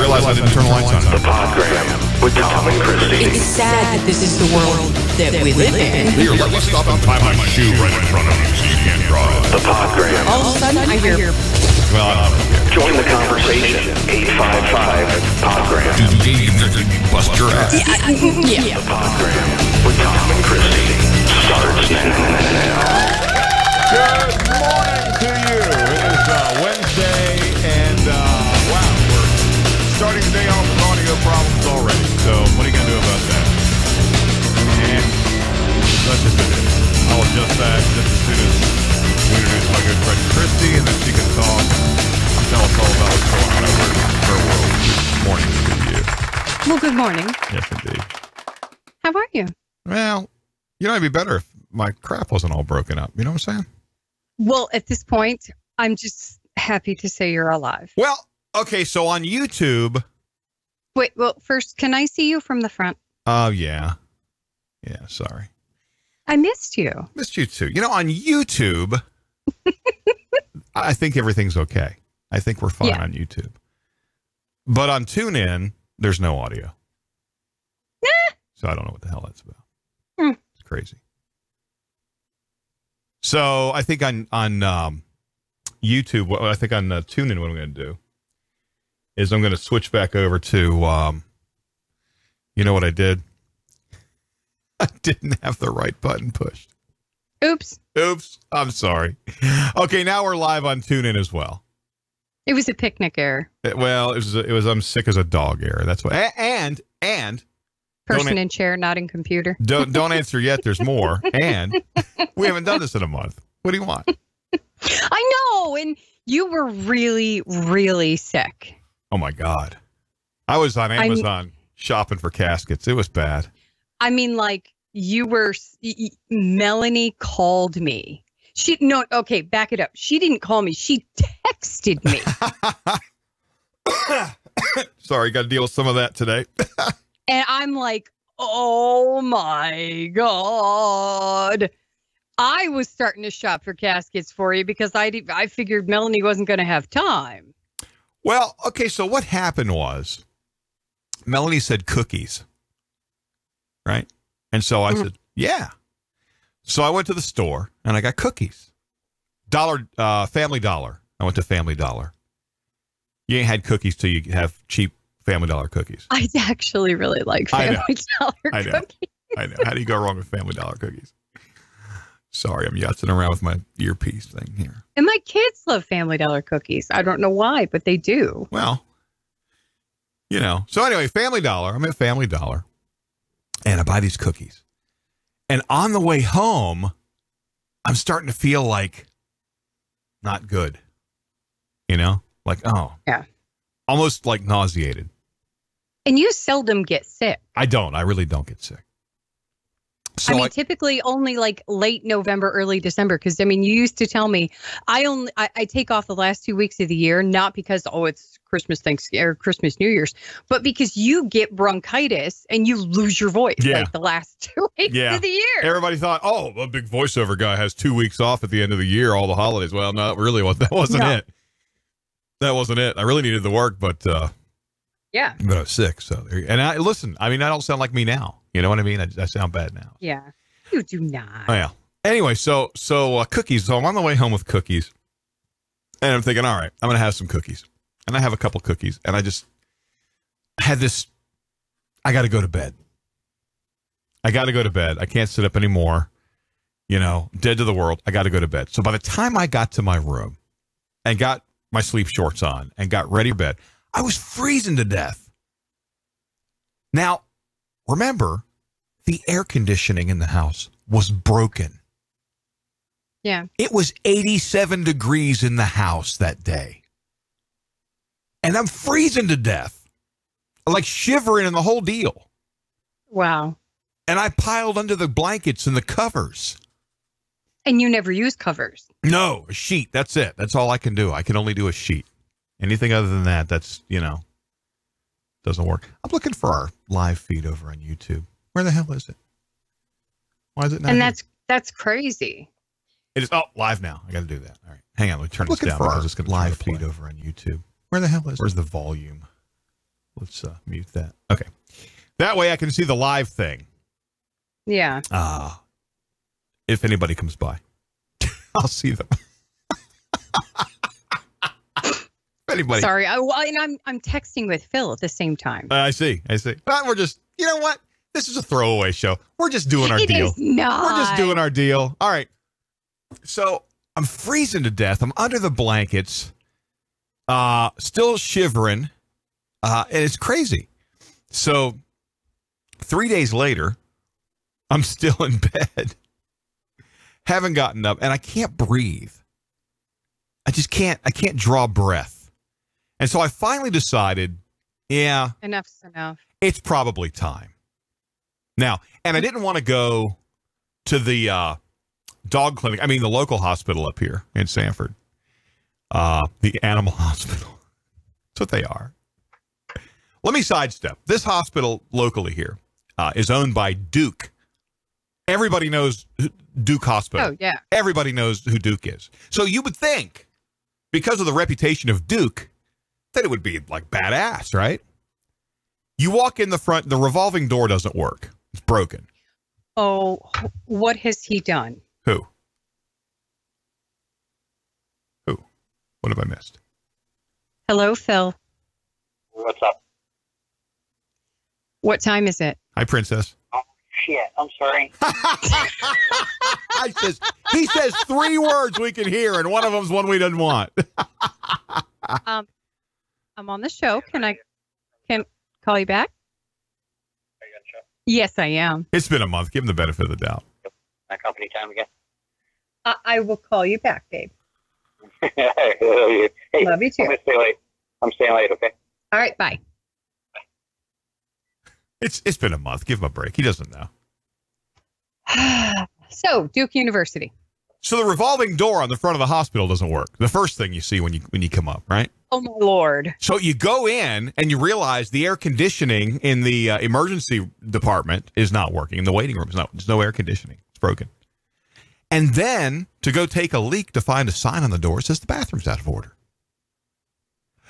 realized I didn't turn the lights on. The Podgram with Tom and Christie. It's sad that this is the world that we live in. Here, let me stop and tie my shoe right in front of you so you can't drive. The Podgram. All of a sudden, I hear... Well, I don't care. Join the conversation. 855-PODGRAM. Bust your ass. Yeah. The Podgram with Tom and Christie starts now. Good morning to you. It is Wednesday, and wow, we're starting the day off with audio problems already. So what are you going to do about that? And that's just it. I'll adjust that just as soon as we introduce my good friend Christie, and then she can talk and tell us all about what's going on over in her world. Good morning to you. Well, good morning. Yes, indeed. How are you? Well, you know, it'd be better if my crap wasn't all broken up. You know what I'm saying? Well, at this point, I'm just happy to say you're alive. Well, okay, so on YouTube. Wait, well, first, can I see you from the front? Oh, yeah. Yeah, sorry. I missed you. Missed you too. You know, on YouTube, I think everything's okay. I think we're fine on YouTube. But on TuneIn, there's no audio. So I don't know what the hell that's about. It's crazy. So I think on YouTube, what I think on TuneIn, what I'm going to do is I'm going to switch back over to, you know what I did? I didn't have the right button pushed. Oops. I'm sorry. Okay, now we're live on TuneIn as well. It was a picnic error. It was I'm sick as a dog error. That's why. And Person in chair, not in computer. don't answer yet. There's more. And we haven't done this in a month. What do you want? I know, and you were really, really sick. Oh my God. I was on Amazon shopping for caskets. It was bad. I mean, like, you were, Melanie called me. Okay, back it up. She didn't call me. She texted me. Sorry, got to deal with some of that today. And I'm like, oh my God. I was starting to shop for caskets for you because I figured Melanie wasn't going to have time. Well, okay, so what happened was Melanie said cookies. Right? And so I said, yeah. So I went to the store and I got cookies. Family Dollar. I went to Family Dollar. You ain't had cookies till you have cheap Family Dollar cookies. I actually really like Family Dollar cookies. I know. How do you go wrong with Family Dollar cookies? Sorry, I'm yutzing around with my earpiece thing here. And my kids love Family Dollar cookies. I don't know why, but they do. Well, you know. So anyway, Family Dollar. I'm at Family Dollar. And I buy these cookies. And on the way home, I'm starting to feel like not good. You know? Like, oh. Yeah. Almost like nauseated. And you seldom get sick. I don't. I really don't get sick. So I mean, typically only like late November, early December. Because, I mean, you used to tell me I take off the last 2 weeks of the year, not because, it's Christmas, Thanksgiving, or Christmas, New Year's, but because you get bronchitis and you lose your voice like the last 2 weeks of the year. Everybody thought, a big voiceover guy has 2 weeks off at the end of the year, all the holidays. Well, no, really, that wasn't it. That wasn't it. I really needed the work, but yeah. But I was sick. So I listen. I mean, I don't sound like me now. You know what I mean? I sound bad now. Yeah, you do not. Oh yeah. Anyway, so cookies. So I'm on the way home with cookies, and I'm thinking, all right, I'm gonna have some cookies, and I have a couple cookies, and I just had this. I got to go to bed. I can't sit up anymore. You know, dead to the world. I got to go to bed. So by the time I got to my room and got my sleep shorts on and got ready for bed, I was freezing to death. Now, remember, the air conditioning in the house was broken. Yeah. It was 87 degrees in the house that day. And I'm freezing to death. Like shivering and the whole deal. Wow. And I piled under the blankets and the covers. And you never use covers? No, a sheet. That's it. That's all I can do. I can only do a sheet. Anything other than that, that's, doesn't work. I'm looking for our live feed over on YouTube. Where the hell is it? Why is it not? And that's crazy. It is live now. I got to do that. All right, hang on. Let me turn this down. For our live feed over on YouTube. Where the hell is it? Where's the volume? let's mute that. Okay. That way I can see the live thing. Yeah. If anybody comes by, I'll see them. If anybody. Sorry. And I'm texting with Phil at the same time. I see. But we're just, you know what? This is a throwaway show. We're just doing our deal. It is not. We're just doing our deal. All right. So I'm freezing to death. I'm under the blankets, still shivering, and it's crazy. So 3 days later, I'm still in bed. Haven't gotten up, and I can't breathe. I can't draw breath. And so I finally decided, yeah. Enough's enough. It's probably time. Now, and I didn't want to go to the dog clinic. I mean, the local hospital up here in Sanford. The animal hospital. That's what they are. Let me sidestep. This hospital locally here is owned by Duke. Everybody knows Duke Hospital. Oh, yeah. Everybody knows who Duke is. So you would think, because of the reputation of Duke, that it would be like badass, right? You walk in the front, the revolving door doesn't work. It's broken. Oh, what has he done? Who? What have I missed? Hello, Phil. What's up? What time is it? Hi, Princess. Oh, shit. I'm sorry. He says 3 words we can hear, and one of them's one we didn't want. I'm on the show. Can call you back? Are you on the show? Yes, I am. It's been a month. Give him the benefit of the doubt. My company time again? I will call you back, babe. Hey, Love you too. I'm going to stay late. I'm staying late, okay? All right, bye. It's been a month. Give him a break. He doesn't know. So, Duke University. So the revolving door on the front of the hospital doesn't work. The first thing you see when you come up, right? Oh, my Lord. So you go in and you realize the air conditioning in the emergency department is not working. In the waiting room, there's no air conditioning. It's broken. And then to go take a leak to find a sign on the door, it says the bathroom's out of order.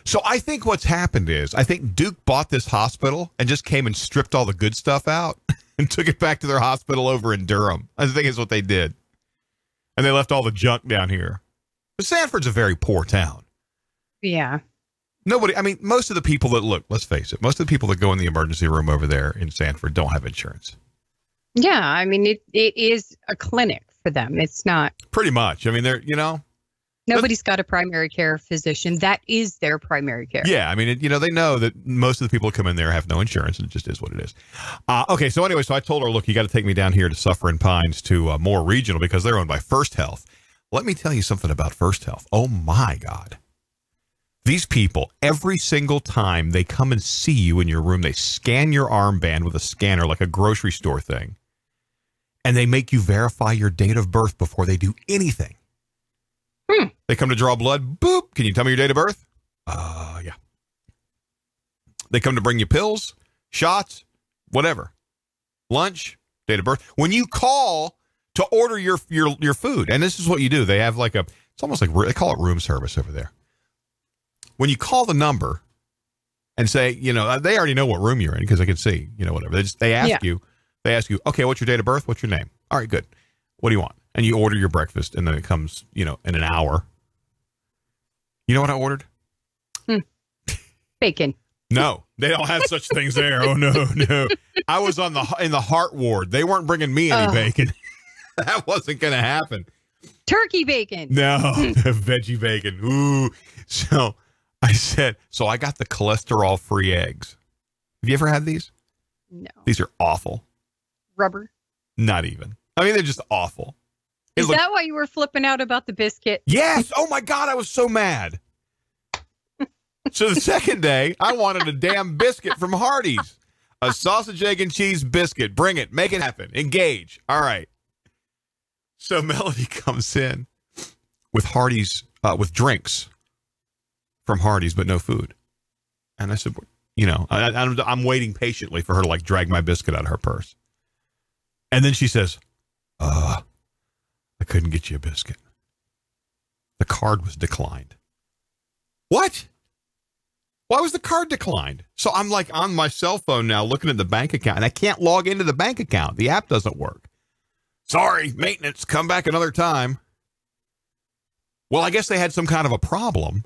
So I think what's happened is, I think Duke bought this hospital and just came and stripped all the good stuff out and took it back to their hospital over in Durham. I think is what they did. And they left all the junk down here. But Sanford's a very poor town. Yeah. Nobody, I mean, most of the people that look, let's face it, most of the people that go in the emergency room over there in Sanford don't have insurance. Yeah, I mean, it is a clinic for them. It's not. Pretty much. I mean, they're, Nobody's got a primary care physician. That is their primary care. Yeah, I mean, they know that most of the people who come in there have no insurance, and it just is what it is. Okay, so anyway, so I told her, look, you got to take me down here to Suffering Pines to more regional because they're owned by First Health. Let me tell you something about First Health. Oh, my God. These people, every single time they come and see you in your room, they scan your armband with a scanner like a grocery store thing, and they make you verify your date of birth before they do anything. They come to draw blood. Boop. Can you tell me your date of birth? Yeah. They come to bring you pills, shots, whatever. Lunch, date of birth. When you call to order your food, and this is what you do. They have like it's almost like, they call it room service over there. When you call the number and say, they already know what room you're in because they can see, whatever. They ask you, okay, what's your date of birth? What's your name? All right, good. What do you want? And you order your breakfast, and then it comes, in an hour. You know what I ordered? Bacon. No, they don't have such things there. Oh, no. I was in the heart ward. They weren't bringing me any bacon. That wasn't going to happen. Turkey bacon. No, veggie bacon. Ooh. So I got the cholesterol-free eggs. Have you ever had these? No. These are awful. Rubber? Not even. I mean, they're just awful. Is that why you were flipping out about the biscuit? Yes. Oh, my God. I was so mad. So the second day, I wanted a damn biscuit from Hardee's. A sausage, egg, and cheese biscuit. Bring it. Make it happen. Engage. All right. So Melody comes in with Hardee's, with drinks from Hardee's, but no food. And I said, I'm waiting patiently for her to drag my biscuit out of her purse. And then she says, I couldn't get you a biscuit. The card was declined. What? Why was the card declined? So I'm like on my cell phone now looking at the bank account, and I can't log into the bank account. The app doesn't work. Sorry, maintenance, come back another time. Well, I guess they had some kind of a problem,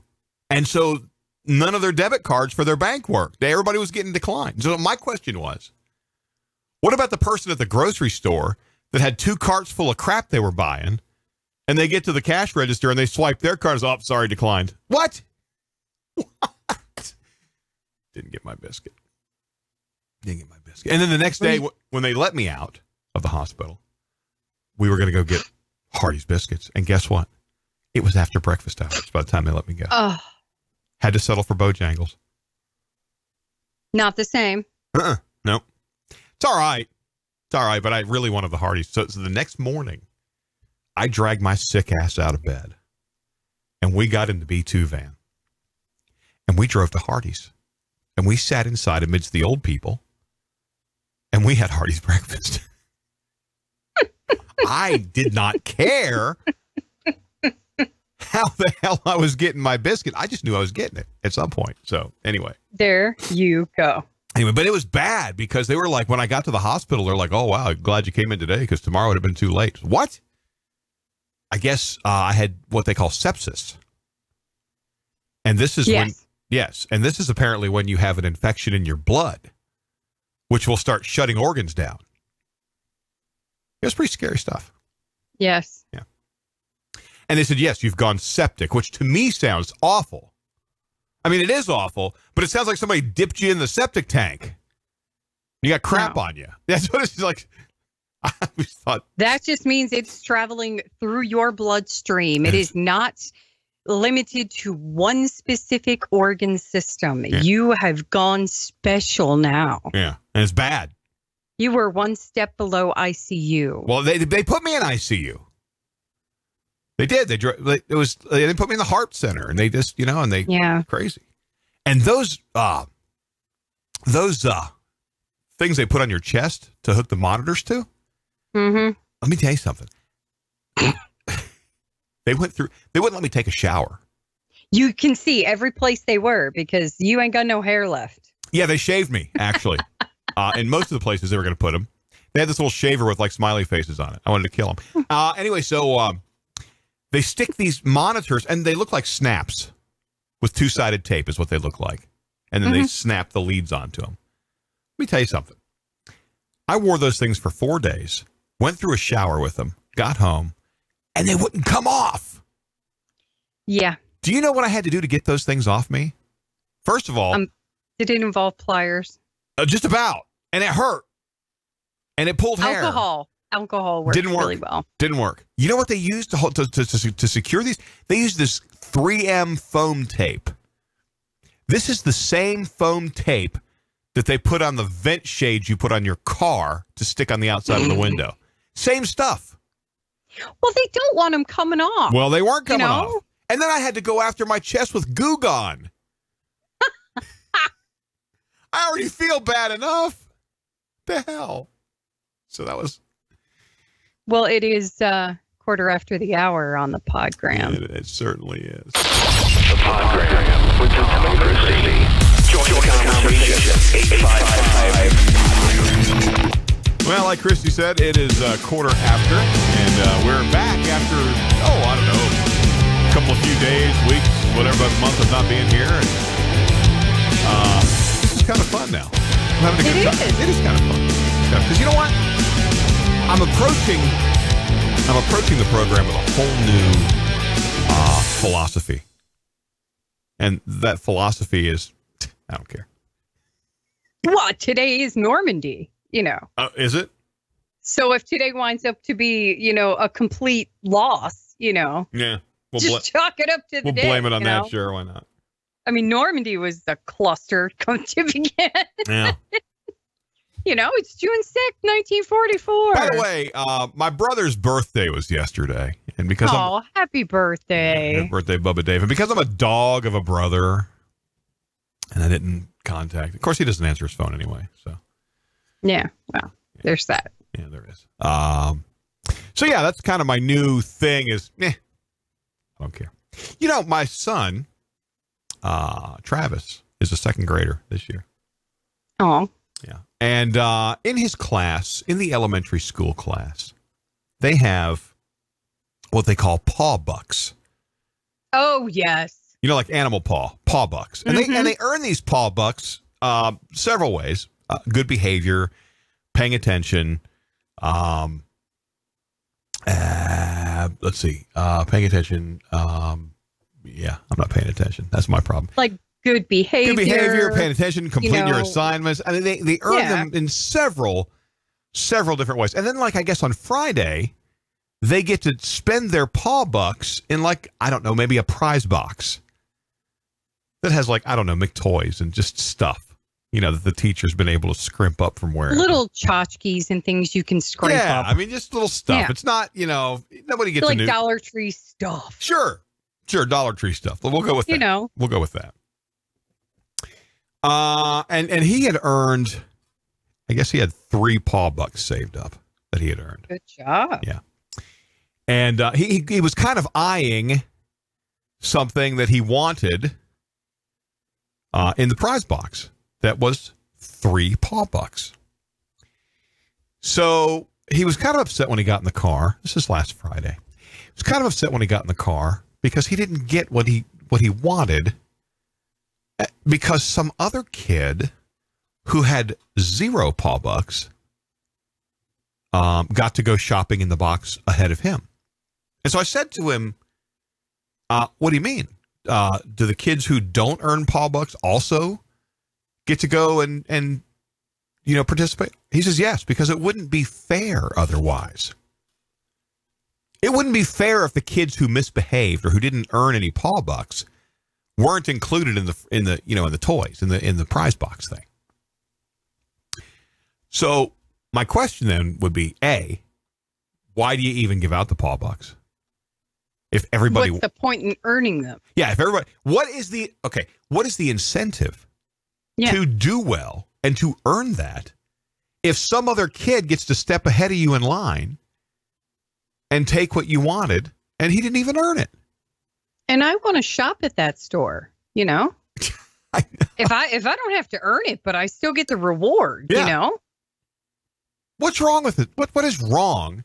and so none of their debit cards for their bank worked. Everybody was getting declined. So my question was, what about the person at the grocery store that had 2 carts full of crap they were buying, and they get to the cash register and they swipe their cards? Oh, sorry, declined. What? Didn't get my biscuit. Didn't get my biscuit. And then the next day, when they let me out of the hospital, we were going to go get Hardee's biscuits. And guess what? It was after breakfast hours by the time they let me go. Had to settle for Bojangles. Not the same. Nope. It's all right. It's all right, but I really wanted the Hardee's. So the next morning, I dragged my sick ass out of bed, and we got in the B2 van, and we drove to Hardee's. And we sat inside amidst the old people, and we had Hardee's breakfast. I did not care how the hell I was getting my biscuit. I just knew I was getting it at some point. So anyway. There you go. Anyway, but it was bad because they were like, when I got to the hospital, they're like, oh, wow, glad you came in today because tomorrow would have been too late. What? I guess I had what they call sepsis. And this is when... Yes, and this is apparently when you have an infection in your blood, which will start shutting organs down. It's pretty scary stuff. Yes. Yeah. And they said, yes, you've gone septic, which to me sounds awful. I mean, it is awful, but it sounds like somebody dipped you in the septic tank. You got crap on you. That's what it's like. I always thought. That just means it's traveling through your bloodstream. It is not limited to one specific organ system. Yeah. You have gone special now. Yeah, and it's bad. You were one step below ICU. Well, they put me in ICU. They did. They put me in the heart center, and they just crazy. And those things they put on your chest to hook the monitors to. Mm-hmm. Let me tell you something. They wouldn't let me take a shower. You can see every place they were because you ain't got no hair left. Yeah, they shaved me, actually. In most of the places they were going to put them. They had this little shaver with like smiley faces on it. I wanted to kill them. Anyway, so they stick these monitors, and they look like snaps with 2-sided tape is what they look like. And then they snap the leads onto them. Let me tell you something. I wore those things for 4 days, went through a shower with them, got home, and they wouldn't come off. Yeah. Do you know what I had to do to get those things off me? First of all. Did it involve pliers? Just about. And it hurt. And it pulled hair. Alcohol works really well. Didn't work. You know what they used to secure these? They used this 3M foam tape. This is the same foam tape that they put on the vent shades you put on your car to stick on the outside of the window. Same stuff. Well, they don't want them coming off. Well, they weren't coming off. And then I had to go after my chest with Goo Gone. I already feel bad enough. The hell? So that was. Well, it is 1:15 on the Podgram. It certainly is. The Podgram with Tom and Christie. Join the conversation. 855. Well, like Christie said, it is 1:15, and we're back after, I don't know, a couple of few days, weeks, whatever, but a month of not being here. And, this is kind of fun now. I'm having a good time. It is kind of fun. Because you know what? I'm approaching the program with a whole new philosophy. And that philosophy is, I don't care. What? Today is Normandy, Is it? So if today winds up to be, a complete loss, Yeah. Just chalk it up to the day. We'll blame it on that. Sure, why not? I mean, Normandy was a cluster come to begin. Yeah. It's June 6th, 1944. By the way, my brother's birthday was yesterday. And because happy birthday. Happy birthday, Bubba Dave. And because I'm a dog of a brother, and I didn't contact. Of course, he doesn't answer his phone anyway. So. Yeah, well, there's that. Yeah, there is. So, yeah, that's kind of my new thing is, I don't care. My son, Travis, is a second grader this year. Oh, Yeah. And in his class, in the elementary school class, they have what they call paw bucks. oh yes. You know, like animal paw bucks. And they earn these paw bucks several ways. Good behavior, paying attention. Let's see. Paying attention. Yeah, I'm not paying attention. That's my problem. Like good behavior. Good behavior, paying attention, completing your know. assignments. I mean, they earn Yeah. them in several different ways. And then, like, I guess on Friday, they get to spend their paw bucks in, like, I don't know, maybe a prize box that has, like, I don't know, McToys and just stuff, you know, that the teacher's been able to scrimp up from where. Little tchotchkes and things you can scrape Yeah, up. I mean, just little stuff. Yeah. It's not, you know, nobody gets like a new. Dollar Tree stuff. Sure, Dollar Tree stuff. We'll go with that. You know. We'll go with that. And he had earned, I guess he had 3 paw bucks saved up that he had earned. Good job. Yeah. And he was kind of eyeing something that he wanted in the prize box that was 3 paw bucks. So he was kind of upset when he got in the car. This is last Friday. He was kind of upset when he got in the car because he didn't get what he wanted because some other kid who had 0 paw bucks got to go shopping in the box ahead of him. And so I said to him, what do you mean? Do the kids who don't earn paw bucks also get to go and you know, participate? He says, yes, because it wouldn't be fair otherwise. It wouldn't be fair if the kids who misbehaved or who didn't earn any paw bucks weren't included in the you know, in the toys, in the prize box thing. So my question then would be, A, why do you even give out the paw bucks? If everybody, What's the point in earning them? yeah, if everybody, what is the incentive to do well and to earn that if some other kid gets to step ahead of you in line and take what you wanted and he didn't even earn it? And I want to shop at that store, you know? I know. If I don't have to earn it, but I still get the reward, Yeah. you know? What's wrong with it? What is wrong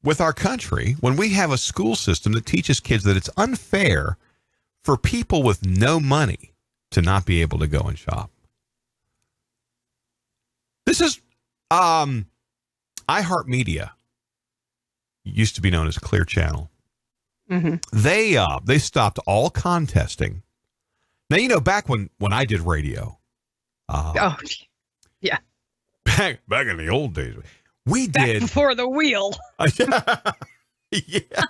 with our country when we have a school system that teaches kids that it's unfair for people with no money to not be able to go and shop? This is iHeartMedia, used to be known as Clear Channel. Mm-hmm. They stopped all contesting. Now, you know, back when I did radio, Oh, yeah. back in the old days, we Back did. before the wheel. Yeah.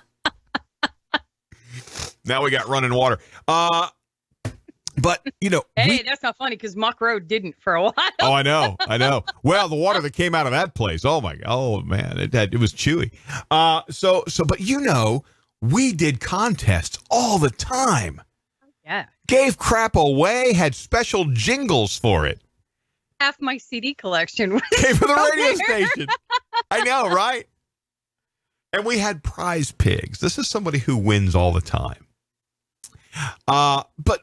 Now we got running water. But, you know. Hey, that's not funny because Muck Road didn't for a while. Oh, I know. Well, the water that came out of that place, oh man, it was chewy. But you know, we did contests all the time. Yeah. Gave crap away, had special jingles for it. Half my CD collection was Came from the from radio there. station. I know, right? And we had prize pigs. This is somebody who wins all the time. But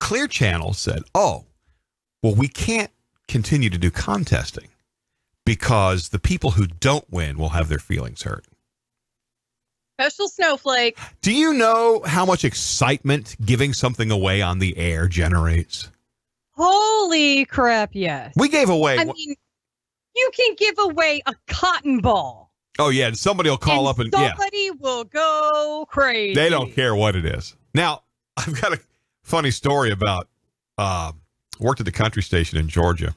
Clear Channel said, oh, well, we can't continue to do contesting because the people who don't win will have their feelings hurt. Special snowflake. Do you know how much excitement giving something away on the air generates? Holy crap, yes. We gave away. I mean, you can give away a cotton ball. Oh, yeah. Somebody will call up and, somebody will go crazy. they don't care what it is. Now, I've got a funny story about worked at the country station in Georgia,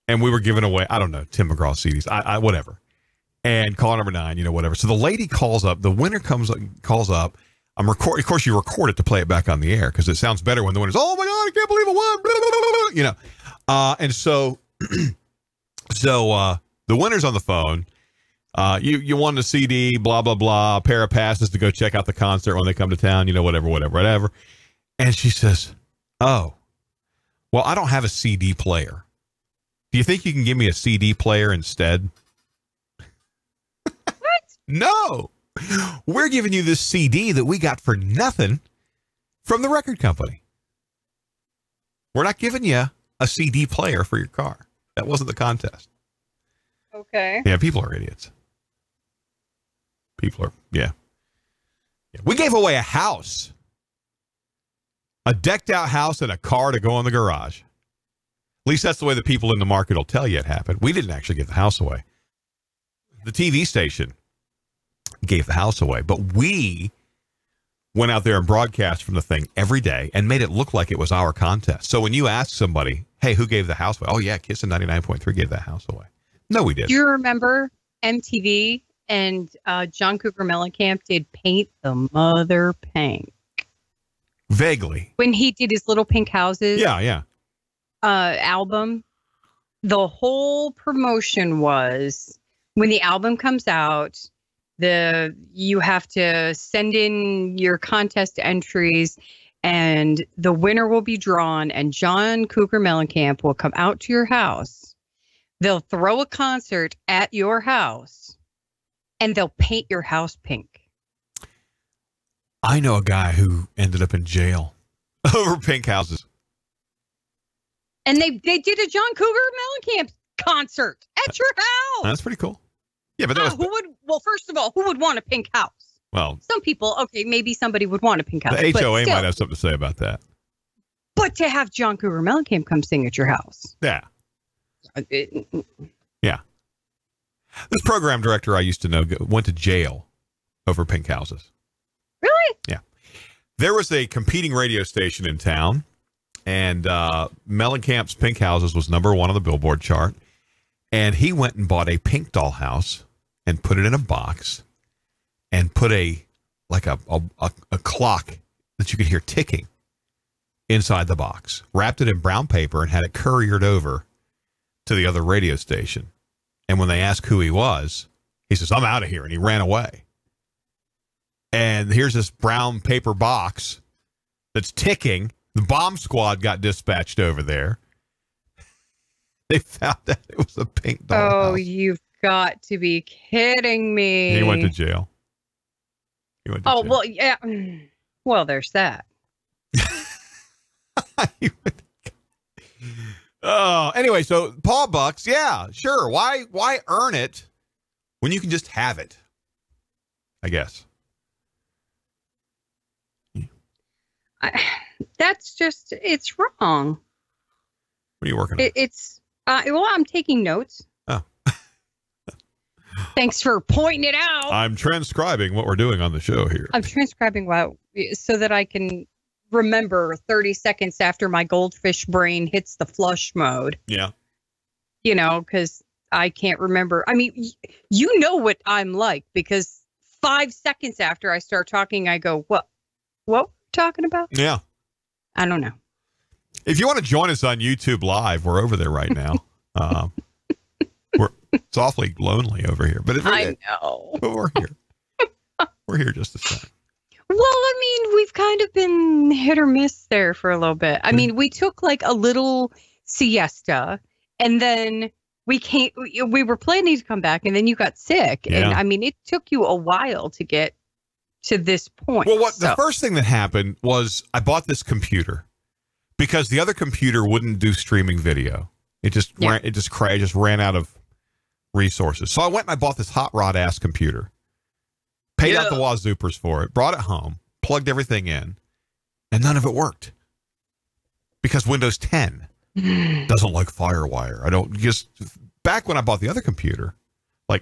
and we were giving away, I don't know, Tim McGraw CDs, I whatever. And call number 9, you know, whatever. So the lady calls up, the winner calls up. I'm recording. Of course, you record it to play it back on the air because it sounds better when the winner's, oh my God, I can't believe it won. Blah, blah, blah, blah, you know. And so, the winner's on the phone. You won the CD, blah, blah, blah, a pair of passes to go check out the concert when they come to town, you know, whatever. And she says, oh, well, I don't have a CD player. Do you think you can give me a CD player instead? What? No. We're giving you this CD that we got for nothing from the record company. We're not giving you a CD player for your car. That wasn't the contest. Okay. Yeah, people are idiots. People are, yeah. We gave away a house. A decked out house and a car to go in the garage. At least that's the way the people in the market will tell you it happened. We didn't actually give the house away. The TV station gave the house away, but we went out there and broadcast from the thing every day and made it look like it was our contest. So when you ask somebody, hey, who gave the house away? Oh, yeah, Kiss in 99.3 gave that house away. No, we didn't. Do you remember MTV and John Cougar Mellencamp did Paint the Mother Pink? Vaguely. When he did his Little Pink Houses album, the whole promotion was when the album comes out, you have to send in your contest entries and the winner will be drawn and John Cougar Mellencamp will come out to your house. They'll throw a concert at your house and they'll paint your house pink. I know a guy who ended up in jail over pink houses. And they did a John Cougar Mellencamp concert at your house. That's pretty cool. Yeah, but that was... Well, first of all, who would want a pink house? Well, some people, okay, maybe somebody would want a pink house. The HOA might have something to say about that. But to have John Cougar Mellencamp come sing at your house. Yeah. Yeah. This program director I used to know went to jail over pink houses. Really? Yeah. There was a competing radio station in town, and Mellencamp's Pink Houses was #1 on the Billboard chart. And he went and bought a pink dollhouse and put it in a box and put a clock that you could hear ticking inside the box, wrapped it in brown paper and had it couriered over to the other radio station. And when they asked who he was, he says, I'm out of here. And he ran away. And here's this brown paper box that's ticking. The bomb squad got dispatched over there. They found out it was a pink dollhouse. Oh, you've got to be kidding me. He went to jail. Well, yeah. Well, there's that. Oh, anyway, so Paul Bucks, yeah, sure. Why earn it when you can just have it? I guess. That's just, it's wrong. What are you working on? Well, I'm taking notes. Oh. Thanks for pointing it out. I'm transcribing what we're doing on the show here. I'm transcribing so that I can remember 30 seconds after my goldfish brain hits the flush mode. Yeah. You know, because I can't remember. I mean, you know what I'm like, because 5 seconds after I start talking, I go, what were we talking about? Yeah. I don't know. If you want to join us on YouTube Live, we're over there right now. It's awfully lonely over here, but I know. But we're here. We're here just the same. Well, I mean, we've kind of been hit or miss there for a little bit. I mean, we took like a little siesta, and then we were planning to come back, and then you got sick. Yeah. And I mean, it took you a while to get to this point. Well, the first thing that happened was I bought this computer because the other computer wouldn't do streaming video. It just ran out of resources. So I went and I bought this hot rod ass computer, paid out the wazoopers for it, brought it home, plugged everything in, and none of it worked because Windows 10 doesn't like FireWire. Back when I bought the other computer, 3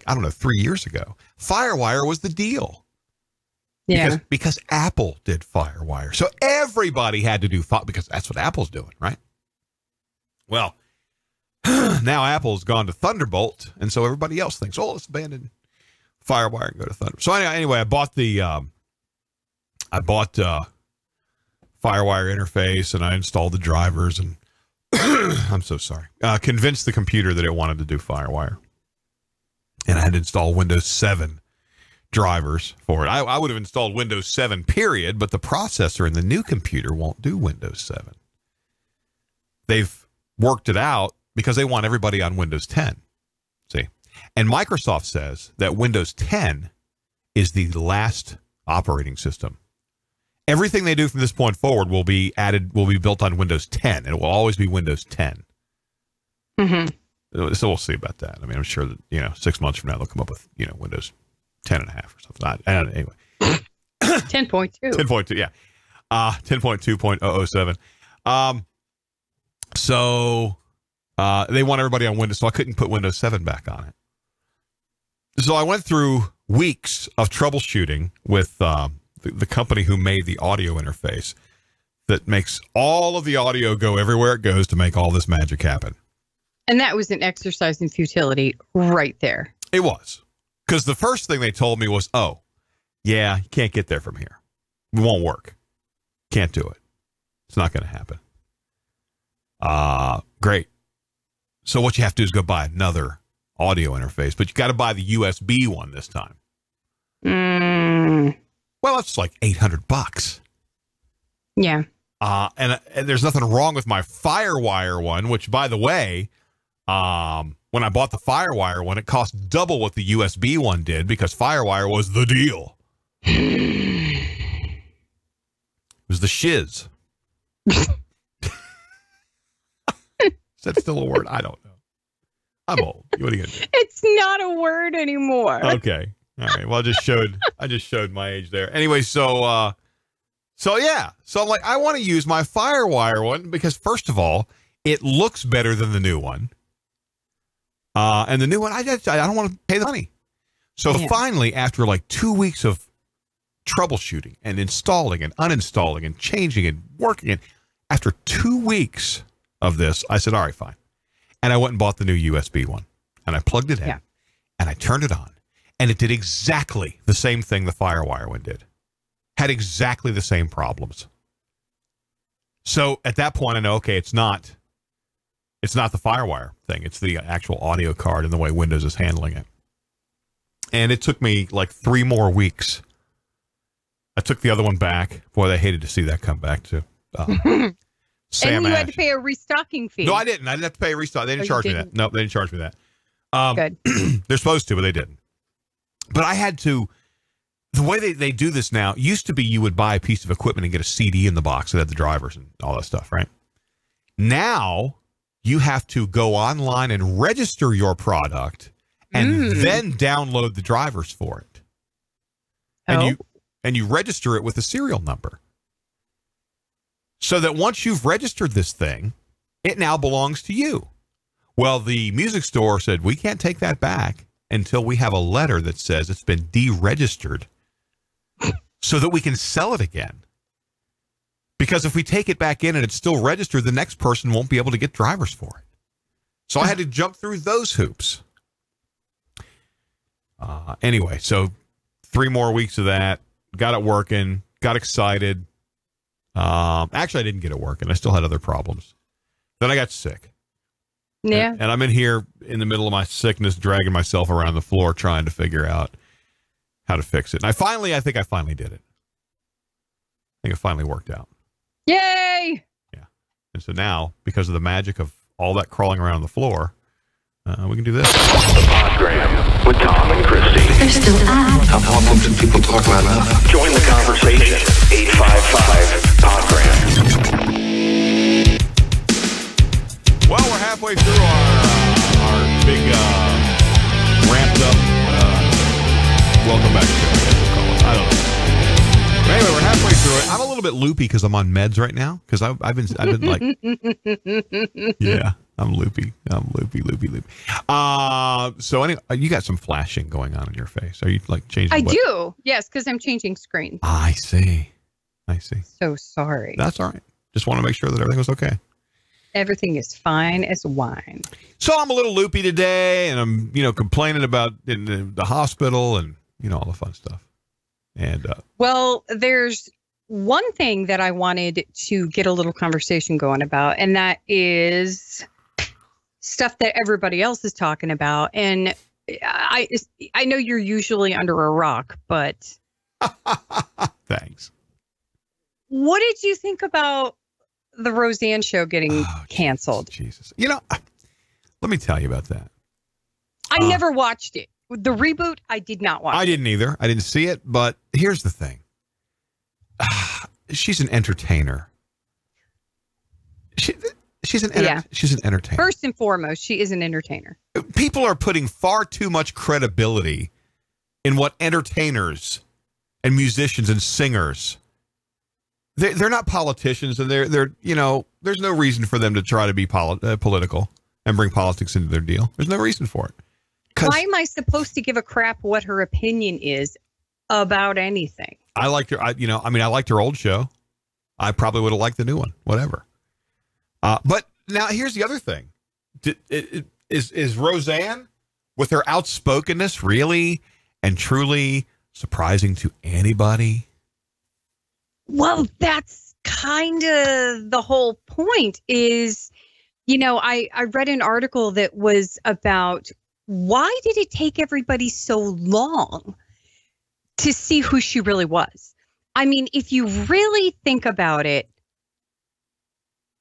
years ago, FireWire was the deal. Yeah. Because Apple did FireWire. So everybody had to do because that's what Apple's doing, right? Well, now Apple's gone to Thunderbolt, and so everybody else thinks, let's abandon FireWire and go to Thunderbolt. So anyway, I bought FireWire interface, and I installed the drivers, and I'm so sorry. Convinced the computer that it wanted to do FireWire, and I had to install Windows 7 drivers for it. I would have installed Windows 7 period, but the processor in the new computer won't do Windows 7. They've worked it out because they want everybody on Windows 10. See? And Microsoft says that Windows 10 is the last operating system. Everything they do from this point forward will be built on Windows 10. It will always be Windows 10. Mm-hmm. So we'll see about that. I mean, I'm sure that, 6 months from now, they'll come up with, Windows 10 and a half or something. I don't know. Anyway. 10.2. 10.2, yeah. 10.2.007. So they want everybody on Windows, so I couldn't put Windows 7 back on it. So I went through weeks of troubleshooting with the company who made the audio interface that makes all of the audio go everywhere it goes to make all this magic happen. And that was an exercise in futility right there. It was. Because the first thing they told me was, oh, yeah, you can't get there from here. It won't work. Can't do it. It's not going to happen. Great. So what you have to do is go buy another audio interface, but you got to buy the USB one this time. Well, it's like $800. Yeah. And there's nothing wrong with my FireWire one, which, by the way, when I bought the FireWire one, it cost double what the USB one did because FireWire was the deal. It was the shiz. Is that still a word? I don't know. I'm old. What are you gonna do? It's not a word anymore. Okay. All right. Well, I just showed my age there. Anyway, so yeah. So I'm like, I want to use my FireWire one because first of all, it looks better than the new one. And the new one, I don't want to pay the money. So finally, after like 2 weeks of troubleshooting and installing and uninstalling and changing and working, and after 2 weeks of this, I said, all right, fine. And I went and bought the new USB one. And I plugged it in. And I turned it on. And it did exactly the same thing the FireWire one did. Had exactly the same problems. So at that point, I know, okay, it's not the FireWire thing. It's the actual audio card and the way Windows is handling it. And it took me like 3 more weeks. I took the other one back. Boy, I hated to see that come back too. Sam and you Ash. had to pay a restocking fee. No, I didn't. I didn't have to pay a restock. They didn't charge me that. No, they didn't charge me that. Good. They're supposed to, but they didn't. But I had to. The way they do this now, used to be you would buy a piece of equipment and get a CD in the box that had the drivers and all that stuff, right? Now, you have to go online and register your product and then download the drivers for it. And you register it with a serial number. So that once you've registered this thing, it now belongs to you. Well, the music store said, we can't take that back until we have a letter that says it's been deregistered so that we can sell it again. Because if we take it back in and it's still registered, the next person won't be able to get drivers for it. So I had to jump through those hoops. Anyway, so 3 more weeks of that, got it working, got excited. Actually, I didn't get it working. I still had other problems. Then I got sick. Yeah. And I'm in here in the middle of my sickness, dragging myself around the floor, trying to figure out how to fix it. And I think I finally did it. I think it finally worked out. Yay! Yeah. And so now, because of the magic of all that crawling around the floor, we can do this. The Podgram with Tom and Christie. They're still out. How often do people talk about love? Join the conversation. 855-PODGRAM. Well, we're halfway through our big ramped up welcome back show. I don't know. But anyway, we're halfway through it. I'm a little bit loopy because I'm on meds right now. Because I've been like, yeah, I'm loopy. I'm loopy. So anyway, you got some flashing going on in your face. Are you like changing? I do. Yes, because I'm changing screens. I see. So sorry. That's all right. Just want to make sure that everything was okay. Everything is fine as wine. So I'm a little loopy today, and I'm, complaining about in the hospital and, all the fun stuff. And well, there's one thing that I wanted to get a little conversation going about, and that is stuff that everybody else is talking about. And I know you're usually under a rock, but thanks. What did you think about the Roseanne show getting canceled? Jesus. Let me tell you about that. I never watched it. The reboot, I did not watch. I didn't either. I didn't see it. But here's the thing. she's an entertainer. She's an entertainer. First and foremost, she is an entertainer. People are putting far too much credibility in what entertainers and musicians and singers. They're not politicians, and they're there's no reason for them to try to be political and bring politics into their deal. There's no reason for it. Why am I supposed to give a crap what her opinion is about anything? I liked her. I liked her old show. I probably would have liked the new one. Whatever. But now here's the other thing: is Roseanne, with her outspokenness, really and truly surprising to anybody? Well, that's kind of the whole point. Is I read an article that was about why did it take everybody so long to see who she really was? I mean, if you really think about it,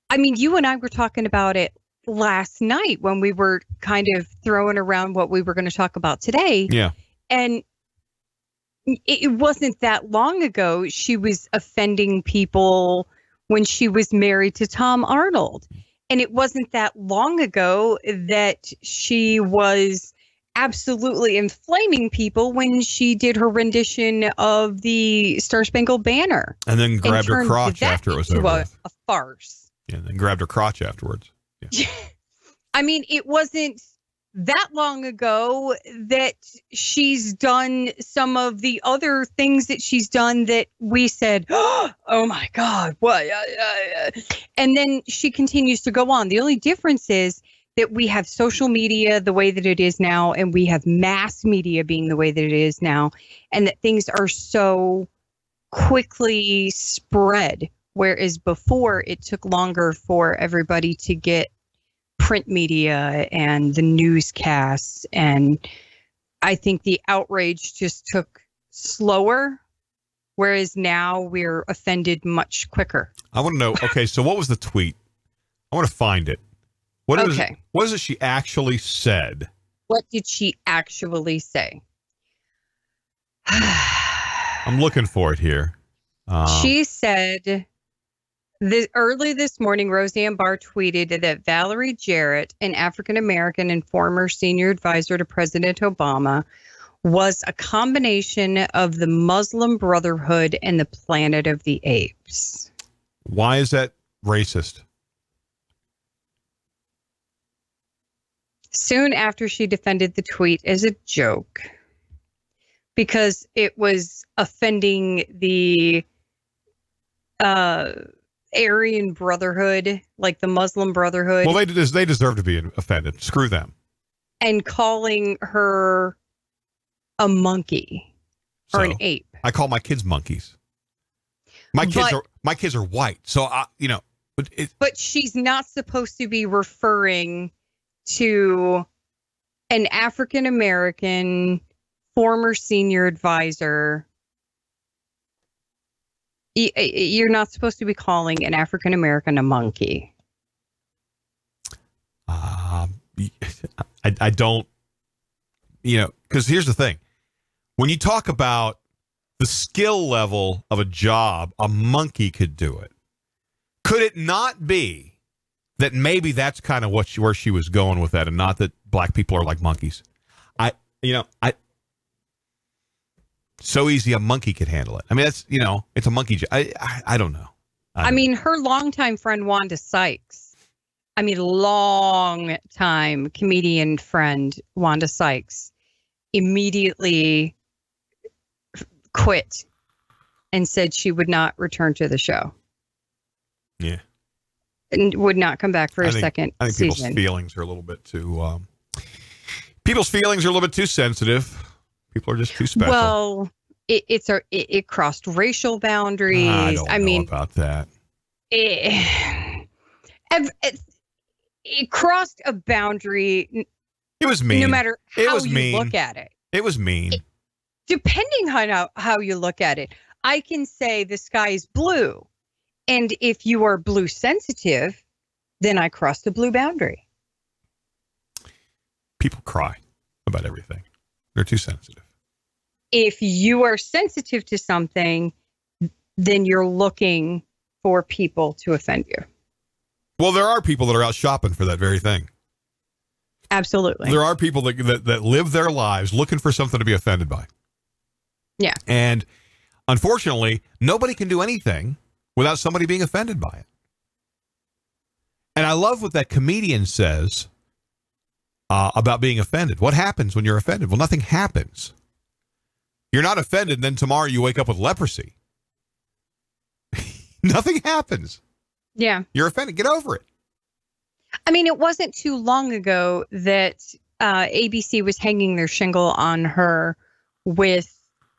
I mean, you and I were talking about it last night when we were kind of throwing around what we were going to talk about today. Yeah. And it wasn't that long ago she was offending people when she was married to Tom Arnold. And it wasn't that long ago that she was absolutely inflaming people when she did her rendition of the Star Spangled Banner. And then grabbed her crotch after it was over. A farce. Yeah, and then grabbed her crotch afterwards. Yeah. I mean, it wasn't that long ago that she's done some of the other things that she's done that we said, oh my God, what? And then she continues to go on. The only difference is that we have social media the way that it is now, and we have mass media being the way that it is now, and that things are so quickly spread. Whereas before, it took longer for everybody to get print media and the newscasts, and I think the outrage just took slower, whereas now we're offended much quicker. I want to know, okay, so what was the tweet? I want to find it. What is it she actually said? What did she actually say? I'm looking for it here. She said... Early this morning, Roseanne Barr tweeted that Valerie Jarrett, an African-American and former senior advisor to President Obama, was a combination of the Muslim Brotherhood and the Planet of the Apes. Why is that racist? Soon after, she defended the tweet as a joke because it was offending the Aryan Brotherhood, like the Muslim Brotherhood. Well, they deserve to be offended. Screw them. And calling her a monkey or an ape. I call my kids monkeys. My kids are white, so But she's not supposed to be referring to an African American former senior advisor. You're not supposed to be calling an African American a monkey. I don't, because here's the thing. When you talk about the skill level of a job, a monkey could do it. Could it not be that maybe that's kind of where she was going with that, and not that black people are like monkeys? So easy a monkey could handle it. I mean, that's, it's a monkey. I don't know. I mean, her longtime friend Wanda Sykes, long-time comedian friend Wanda Sykes, immediately quit and said she would not return to the show. Yeah. And would not come back for a second I think season. People's feelings are a little bit too sensitive. People are just too special. Well, it crossed racial boundaries. I don't know about that. It crossed a boundary. It was mean. No matter how you look at it. It was mean. Depending on how you look at it, I can say the sky is blue. And if you are blue sensitive, then I crossed a blue boundary. People cry about everything. They're too sensitive. If you are sensitive to something, then you're looking for people to offend you. Well, there are people that are out shopping for that very thing. Absolutely. There are people that live their lives looking for something to be offended by. Yeah. And unfortunately, nobody can do anything without somebody being offended by it. And I love what that comedian says about being offended. What happens when you're offended? Well, nothing happens. You're not offended, and then tomorrow you wake up with leprosy. Nothing happens. Yeah. You're offended. Get over it. I mean, it wasn't too long ago that ABC was hanging their shingle on her with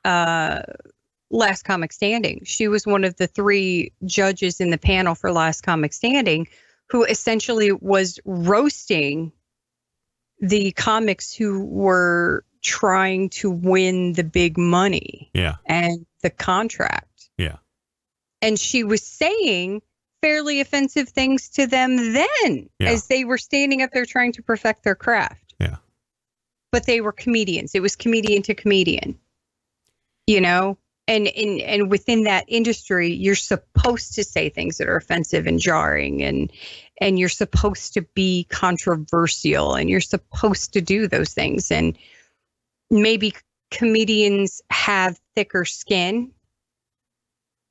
Last Comic Standing. She was one of the 3 judges in the panel for Last Comic Standing who essentially was roasting the comics who were trying to win the big money and the contract. Yeah. And she was saying fairly offensive things to them then as they were standing up there trying to perfect their craft. Yeah. But they were comedians. It was comedian to comedian, you know, and within that industry, you're supposed to say things that are offensive and jarring, and you're supposed to be controversial, and you're supposed to do those things. And maybe comedians have thicker skin.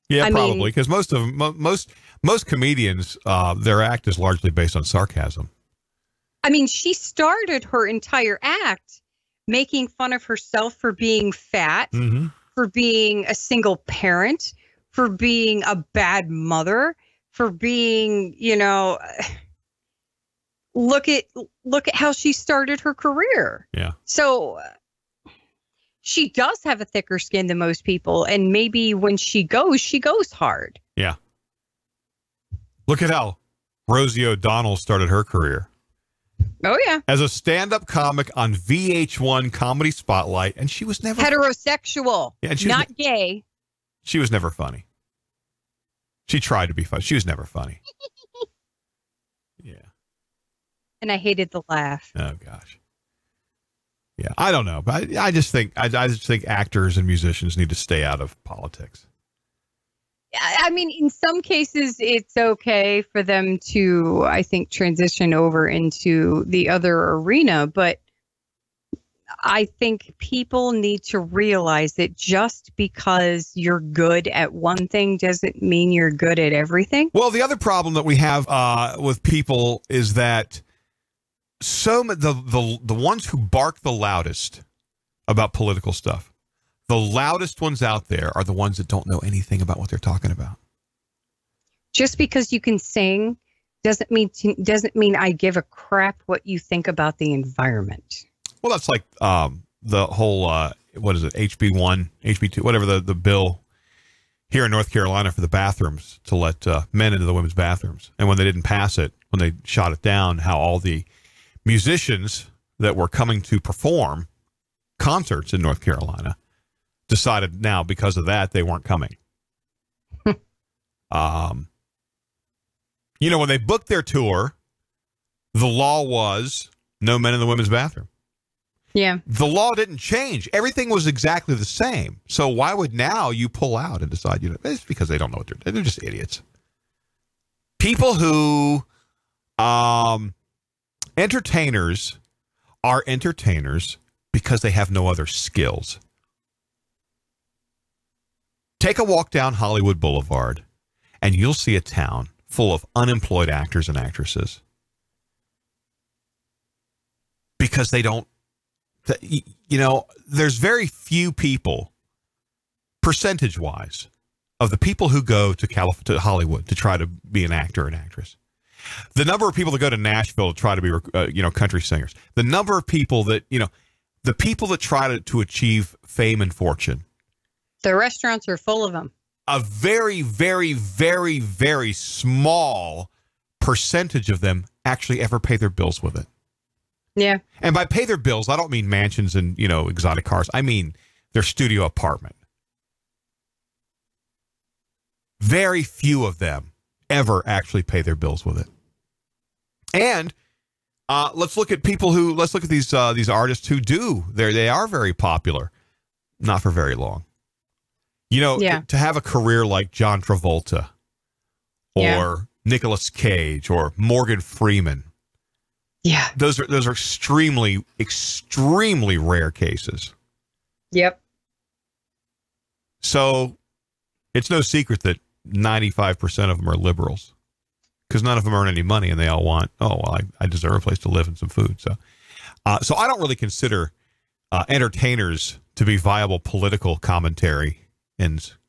Yeah, probably, because most comedians, their act is largely based on sarcasm. I mean, she started her entire act making fun of herself for being fat, for being a single parent, for being a bad mother, for being, you know, look at how she started her career. Yeah. So she does have a thicker skin than most people, and maybe when she goes hard. Yeah. Look at how Rosie O'Donnell started her career. Oh, yeah. As a stand-up comic on VH1 Comedy Spotlight, and she was never... Heterosexual, yeah, and not gay. She was never funny. She tried to be funny. She was never funny. Yeah. And I hated the laugh. Oh, gosh. Yeah, I don't know. But I just think actors and musicians need to stay out of politics. I mean, in some cases, it's okay for them to, I think, transition over into the other arena. But I think people need to realize that just because you're good at one thing doesn't mean you're good at everything. Well, the other problem that we have with people is that the ones who bark the loudest about political stuff, the loudest ones out there are the ones that don't know anything about what they're talking about. Just because you can sing doesn't mean I give a crap what you think about the environment. Well, that's like the whole what is it, HB1, HB2, whatever the bill here in North Carolina for the bathrooms to let men into the women's bathrooms. And when they didn't pass it, when they shot it down, how all the musicians that were coming to perform concerts in North Carolina decided now because of that they weren't coming. You know, when they booked their tour, the law was no men in the women's bathroom. Yeah. The law didn't change. Everything was exactly the same. So why would now you pull out and decide, you know, it's because they don't know what they're just idiots. People who, entertainers are entertainers because they have no other skills. Take a walk down Hollywood Boulevard and you'll see a town full of unemployed actors and actresses because they don't, you know, there's very few people, percentage-wise, of the people who go to Hollywood to try to be an actor or an actress. The number of people that go to Nashville to try to be, country singers. The number of people that, the people that try to achieve fame and fortune. The restaurants are full of them. A very, very, very, very small percentage of them actually ever pay their bills with it. Yeah. And by pay their bills, I don't mean mansions and, exotic cars. I mean their studio apartment. Very few of them ever actually pay their bills with it. And let's look at these artists who do. They are very popular. Not for very long. You know, Yeah. to have a career like John Travolta or Yeah. Nicolas Cage or Morgan Freeman, Yeah. those are extremely, extremely rare cases. Yep. So it's no secret that 95% of them are liberals because none of them earn any money and they all want, I deserve a place to live and some food. So I don't really consider entertainers to be viable political commentary.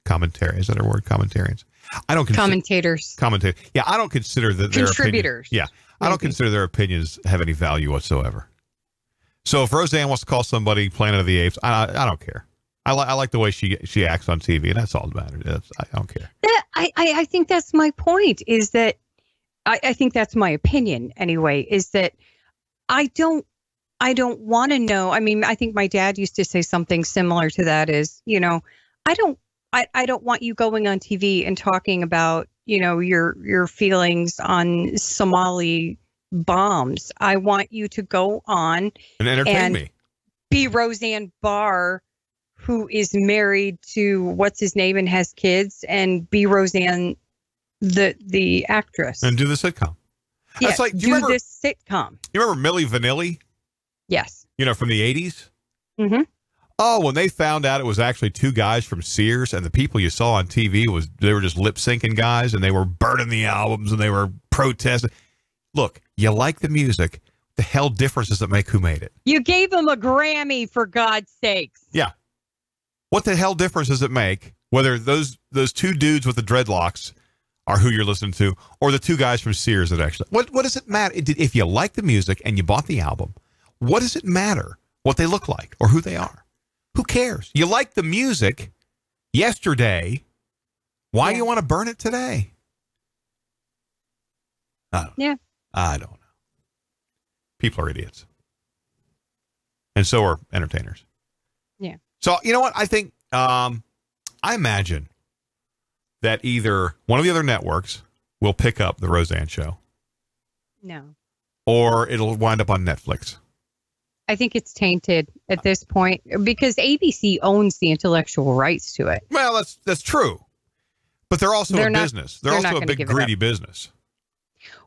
Commentary, is that a word? Commentarians. I don't Commentators. commentate. Yeah, I don't consider that their Contributors. opinions, I don't consider their opinions have any value whatsoever. So if Roseanne wants to call somebody Planet of the Apes, I don't care. I like the way she acts on TV, and that's all that matters. I don't care. I think that's my point. Is that I think that's my opinion anyway. Is that I don't want to know. I mean, I think my dad used to say something similar to that. Is I don't want you going on TV and talking about, your feelings on Somali bombs. I want you to go on And entertain and me. be Roseanne Barr, who is married to what's his name and has kids, and be Roseanne, the actress. And do the sitcom. Yeah, That's like, do do you remember this sitcom. You remember Milli Vanilli? Yes. From the 80s? Mm-hmm. Oh, when they found out it was actually two guys from Sears, and the people you saw on TV they were just lip syncing guys, and they were burning the albums, and they were protesting. Look, you like the music. The hell difference does it make who made it? You gave him a Grammy, for God's sakes. Yeah. What the hell difference does it make whether those two dudes with the dreadlocks are who you're listening to, or the two guys from Sears that actually? What does it matter? If you like the music and you bought the album, what does it matter what they look like or who they are? Who cares? You like the music yesterday. Why do you want to burn it today? I don't know. People are idiots. And so are entertainers. Yeah. So, you know what? I think, I imagine that either one of the other networks will pick up the Roseanne show. No. Or it'll wind up on Netflix. I think it's tainted at this point because ABC owns the intellectual rights to it. Well, that's true. But they're also a business. They're also a big greedy business.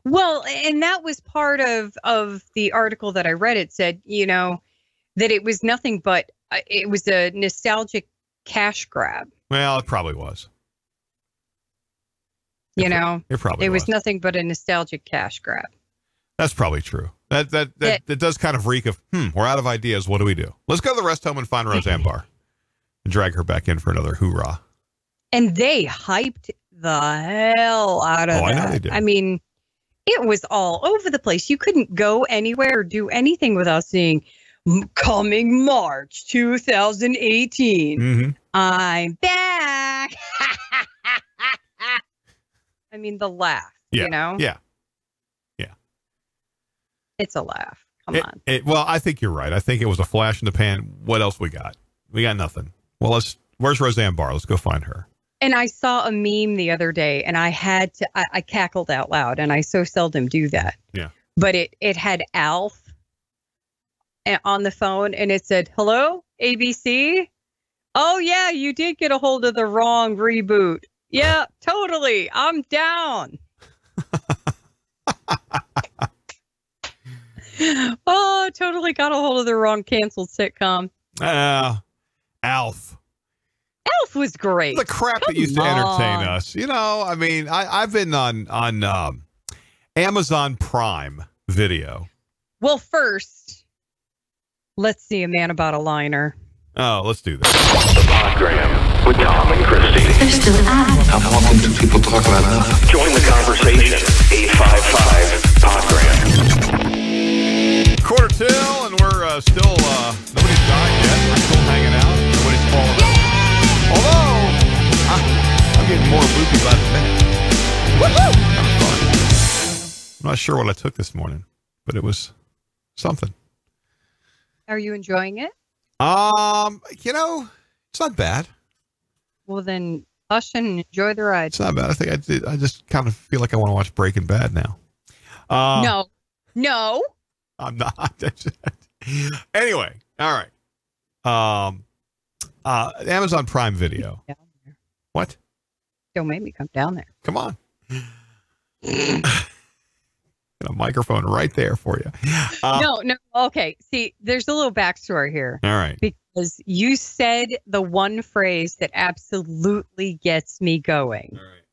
Well, and that was part of the article that I read. It said, that it was nothing but it was a nostalgic cash grab. Well, it probably was. It probably was nothing but a nostalgic cash grab. That's probably true. That does kind of reek of, we're out of ideas. What do we do? Let's go to the rest home and find Roseanne Barr and drag her back in for another hoorah. And they hyped the hell out of that. I know they did. I mean, it was all over the place. You couldn't go anywhere or do anything without seeing coming March 2018. Mm-hmm. I'm back. I mean, the laugh, Yeah. Yeah. It's a laugh. Come on. Well, I think you're right. I think it was a flash in the pan. What else we got? We got nothing. Well, where's Roseanne Barr? Let's go find her. And I saw a meme the other day, and I had to, I cackled out loud, and I so seldom do that. Yeah. But it had Alf on the phone, and it said, "Hello, ABC? Oh, yeah, you did get a hold of the wrong reboot. Yeah, totally. I'm down." Oh, totally got a hold of the wrong canceled sitcom. Alf. Alf was great. The crap that used to entertain us. I mean, I've been on Amazon Prime Video. Well, first, let's see a man about a liner. Oh, let's do that. The Podgram with Tom and Christie. They're still at it. How often do people talk about enough? Join the conversation. 855-PODGRAM. Quarter till, and we're still, nobody's died yet. We're still hanging out. Nobody's fallen out. Although, I'm getting more loopy by the minute. Woohoo! That was fun. I'm not sure what I took this morning, but it was something. Are you enjoying it? It's not bad. Well, then hush and enjoy the ride. It's not bad. I think I just kind of feel like I want to watch Breaking Bad now. No. I'm not. Anyway, all right. Amazon Prime Video. What? Don't make me come down there. Come on. Got a microphone right there for you. No. Okay. See, there's a little backstory here. All right. Because you said the one phrase that absolutely gets me going. All right.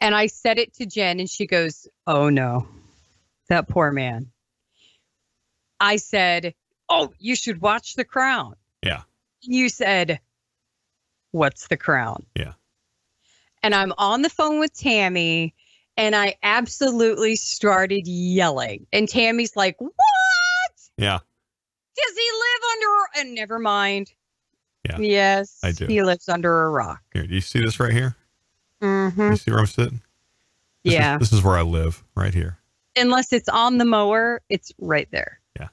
And I said it to Jen, and she goes, "Oh, no. That poor man." I said, "Oh, you should watch The Crown." Yeah. You said, "What's The Crown?" Yeah. And I'm on the phone with Tammy, and I absolutely started yelling. And Tammy's like, "What? Yeah. Does he live under?" And never mind. Yeah. Yes, I do. He lives under a rock. Here, do you see this right here? Mm-hmm. You see where I'm sitting? This is where I live, right here. Unless it's on the mower, it's right there. Yeah.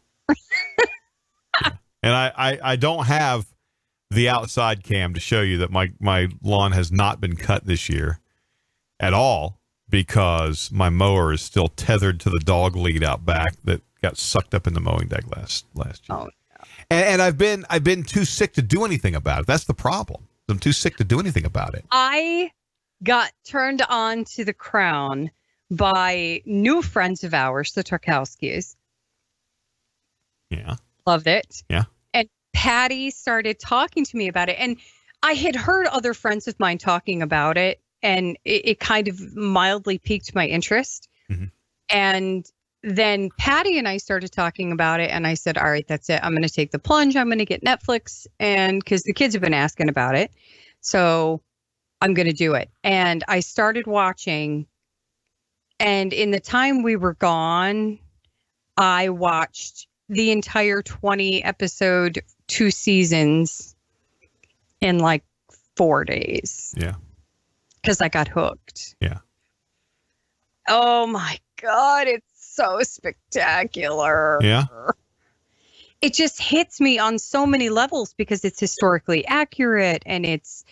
And I don't have the outside cam to show you that my lawn has not been cut this year at all, because my mower is still tethered to the dog lead out back that got sucked up in the mowing deck last year. Oh, no. And I've been too sick to do anything about it. That's the problem. I'm too sick to do anything about it. I got turned on to The Crown by new friends of ours, the Tarkowskis. Yeah. Loved it. Yeah. And Patty started talking to me about it. And I had heard other friends of mine talking about it, and it kind of mildly piqued my interest. Mm-hmm. And then Patty and I started talking about it, and I said, all right, that's it. I'm going to take the plunge. I'm going to get Netflix, and because the kids have been asking about it. So I'm going to do it. And I started watching, and in the time we were gone, I watched the entire 20 episode 2 seasons in like 4 days. Yeah. Because I got hooked. Yeah. Oh my God, it's so spectacular. Yeah. It just hits me on so many levels because it's historically accurate, and it's,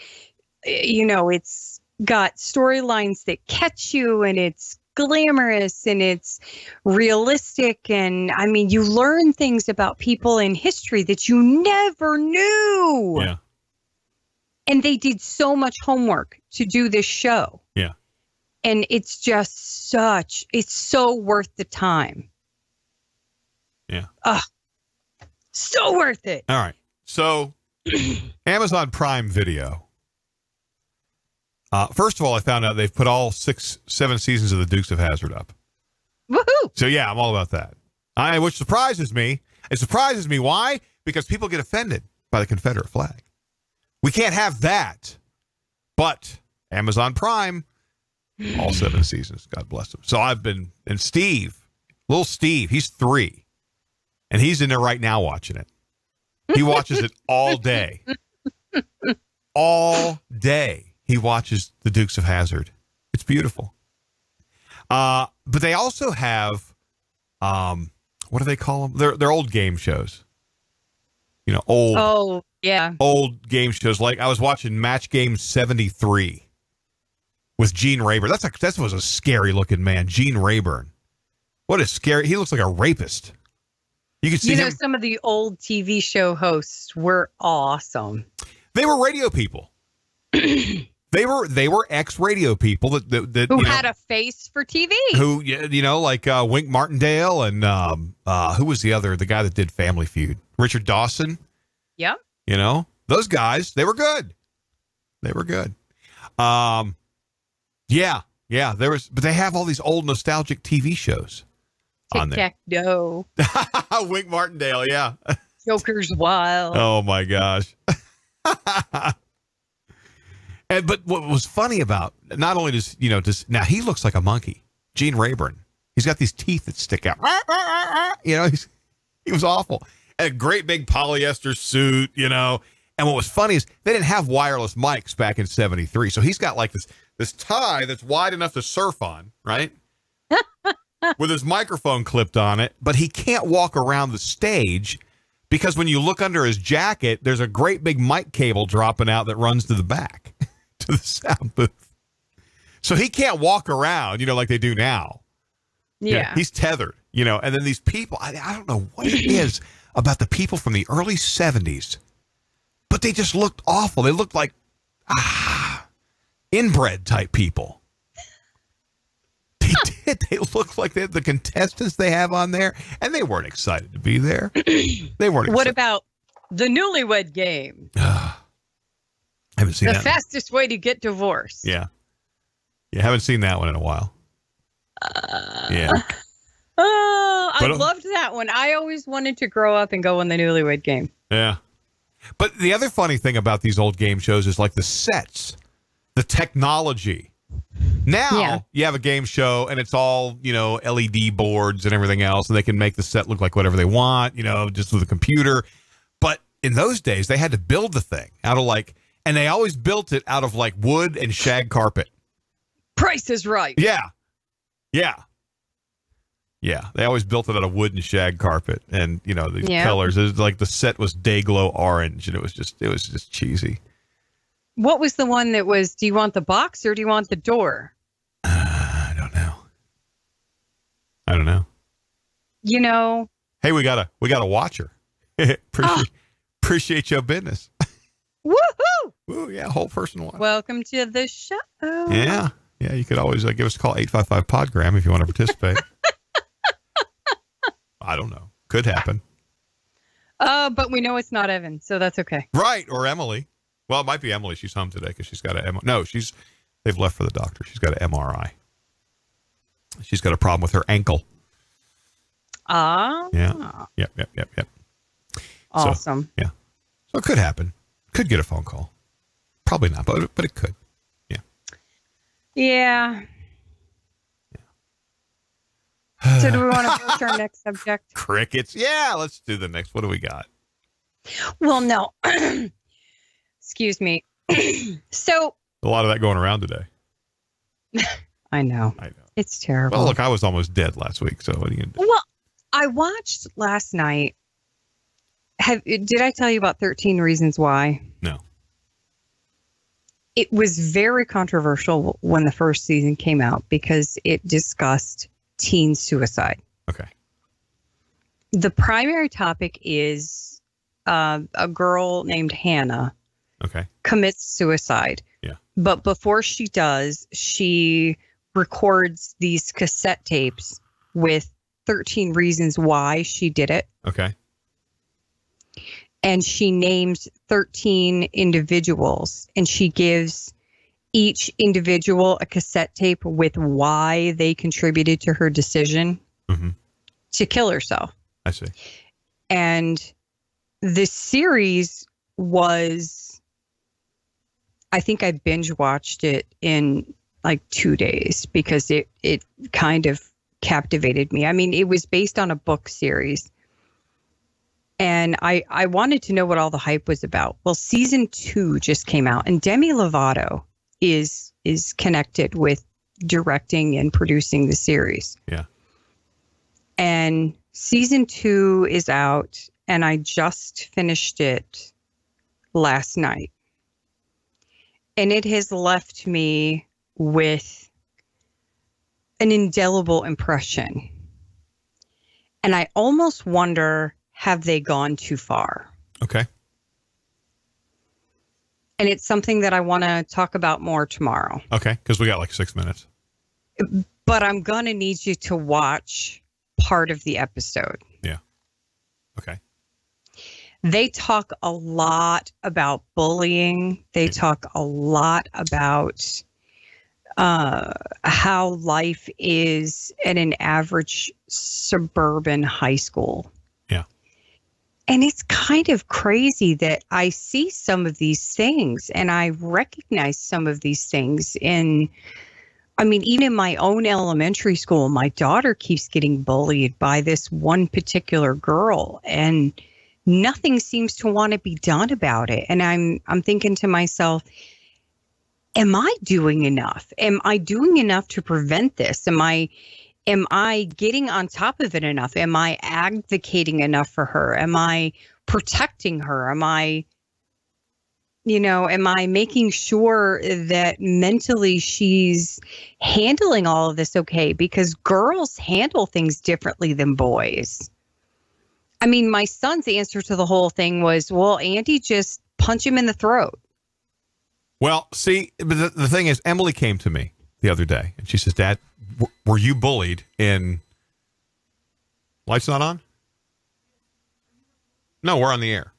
you know, it's got storylines that catch you, and it's glamorous, and it's realistic. And I mean, you learn things about people in history that you never knew. Yeah. And they did so much homework to do this show. Yeah. And it's just it's so worth the time. Yeah. So worth it. All right. So Amazon Prime Video. First of all, I found out they've put all 7 seasons of the Dukes of Hazzard up. Woohoo! So yeah, I'm all about that. Which surprises me. It surprises me. Why? Because people get offended by the Confederate flag. We can't have that. But Amazon Prime, all 7 seasons. God bless him. So and little Steve, he's 3. And he's in there right now watching it. He watches it all day. All day he watches the Dukes of Hazzard. It's beautiful. But they also have, what do they call them? They're old game shows. You know, old. Oh, yeah. Old game shows. Like I was watching Match Game 73 with Gene Rayburn. That was a scary looking man. Gene Rayburn. What a scary. He looks like a rapist. You can see him. Some of the old TV show hosts were awesome. They were radio people. They were ex-radio people that who had a face for TV. Who, like Wink Martindale and who was the guy that did Family Feud? Richard Dawson. Yeah. Those guys, they were good. They were good. Yeah. But they have all these old nostalgic TV shows on there. Tic-tac-toe. Wink Martindale, yeah. Joker's Wild. Oh my gosh. But what was funny about, not only does now he looks like a monkey, Gene Rayburn. He's got these teeth that stick out. He was awful. A great big polyester suit, And what was funny is they didn't have wireless mics back in 73. So he's got like this tie that's wide enough to surf on, right? With his microphone clipped on it, but he can't walk around the stage because when you look under his jacket, there's a great big mic cable dropping out that runs to the back, to the sound booth. So he can't walk around, like they do now. Yeah. He's tethered, and then these people, I don't know what it is about the people from the early 70s, but they just looked awful. They looked like, inbred type people. They did. They look like the contestants they have on there, and they weren't excited to be there. They weren't. What about the Newlywed Game? I haven't seen The that. fastest way to get divorced. Yeah. Yeah, haven't seen that one in a while. Yeah. Oh, I But, loved that one. I always wanted to grow up and go on the Newlywed Game. Yeah. But the other funny thing about these old game shows is like the sets, the technology. Now you have a game show and it's all, LED boards and everything else, and they can make the set look like whatever they want, just with a computer. But in those days, they had to build the thing out of and they always built it out of wood and shag carpet. Price is Right. Yeah. Yeah. Yeah. They always built it out of wood and shag carpet. And, the colors, it was like the set was day glow orange, and it was just cheesy. What was the one that was, do you want the box or do you want the door? I don't know. Hey, we got a watcher. Appreciate your business. Woohoo! Ooh, yeah, whole person watch. Welcome to the show. Yeah. Yeah, you could always give us a call, 855-PODGRAM, if you want to participate. I don't know. Could happen. But we know it's not Evan, so that's okay. Right, or Emily. Well, it might be Emily. She's home today because she's got they've left for the doctor. She's got an MRI. She's got a problem with her ankle. Yeah. Yep. Awesome. So, yeah. So it could happen. Could get a phone call. Probably not, but it could. Yeah. Yeah. So do we want to go to our next subject? Crickets. Yeah, let's do the next. What do we got? Well, no. Excuse me. So A lot of that going around today. I know. It's terrible. Well, look, I was almost dead last week, so what are you going to do? Well, I watched last night. Did I tell you about 13 Reasons Why? No. It was very controversial when the first season came out because it discussed teen suicide. Okay. The primary topic is a girl named Hannah commits suicide. Yeah. But before she does, she records these cassette tapes with 13 reasons why she did it. Okay. And she names 13 individuals, and she gives each individual a cassette tape with why they contributed to her decision to kill herself. I see. And the series was, I think I binge watched it in like 2 days because it kind of captivated me. I mean, it was based on a book series. And I wanted to know what all the hype was about. Well, season 2 just came out, and Demi Lovato is connected with directing and producing the series. Yeah. And season 2 is out, and I just finished it last night. And it has left me with an indelible impression. And I almost wonder, have they gone too far? Okay. And it's something that I want to talk about more tomorrow. Okay, because we got like 6 minutes. But I'm going to need you to watch part of the episode. Yeah. Okay. They talk a lot about bullying. They talk a lot about how life is at an average suburban high school. Yeah. And it's kind of crazy that I see some of these things and I recognize some of these things even in my own elementary school, my daughter keeps getting bullied by this one particular girl, and nothing seems to want to be done about it. And I'm thinking to myself, am I doing enough? Am I doing enough to prevent this? Am I getting on top of it enough? Am I advocating enough for her? Am I protecting her? Am I making sure that mentally she's handling all of this okay? Because girls handle things differently than boys. I mean, my son's answer to the whole thing was, well, Andy, just punch him in the throat. Well, see, the thing is, Emily came to me the other day, and she says, Dad, were you bullied in... Lights not on? No, we're on the air.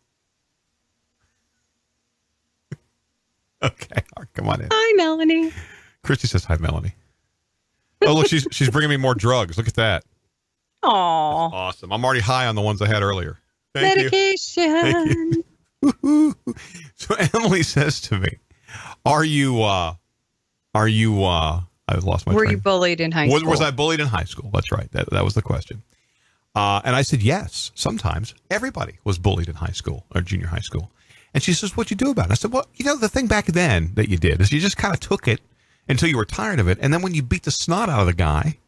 Okay, all right, come on in. Hi, Melanie. Christie says, hi, Melanie. Oh, look, she's bringing me more drugs. Look at that. Aw. Awesome. I'm already high on the ones I had earlier. Thank Medication. you. Thank you. So Emily says to me, I've lost my Were train. you bullied in high school? Was I bullied in high school? That's right. That was the question. And I said, yes, sometimes. Everybody was bullied in high school or junior high school. And she says, what'd you do about it? I said, well, the thing back then that you did is you just kind of took it until you were tired of it. And then when you beat the snot out of the guy,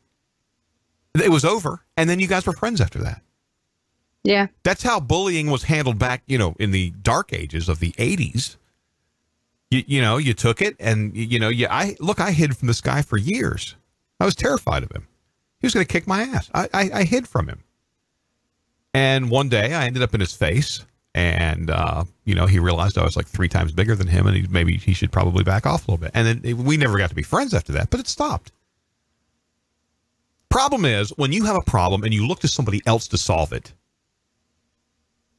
it was over. And then you guys were friends after that. Yeah. That's how bullying was handled back, in the dark ages of the 80s. You took it and, I hid from this guy for years. I was terrified of him. He was going to kick my ass. I hid from him. And one day I ended up in his face and, he realized I was like 3 times bigger than him and maybe he should probably back off a little bit. And then we never got to be friends after that, but it stopped. Problem is when you have a problem and you look to somebody else to solve it,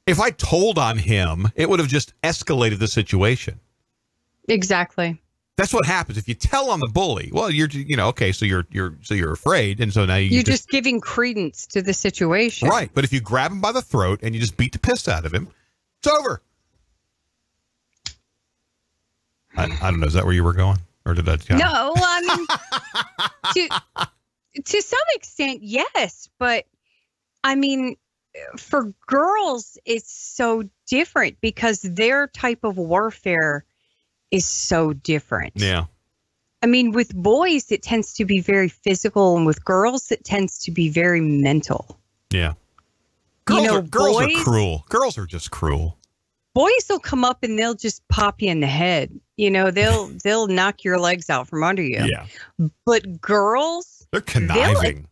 if I told on him, it would have just escalated the situation. Exactly. That's what happens if you tell on the bully. Well, okay, so you're afraid, and so now you're just giving credence to the situation, right? But if you grab him by the throat and you just beat the piss out of him, it's over. I don't know. Is that where you were going, or did I? No, to some extent, yes, but I mean, for girls, it's so different because their type of warfare is so different. Yeah. I mean, with boys, it tends to be very physical, and with girls, it tends to be very mental. Yeah. Girls are boys, cruel. Girls are just cruel. Boys will come up and they'll just pop you in the head. They'll knock your legs out from under you. Yeah. But girls, they're conniving.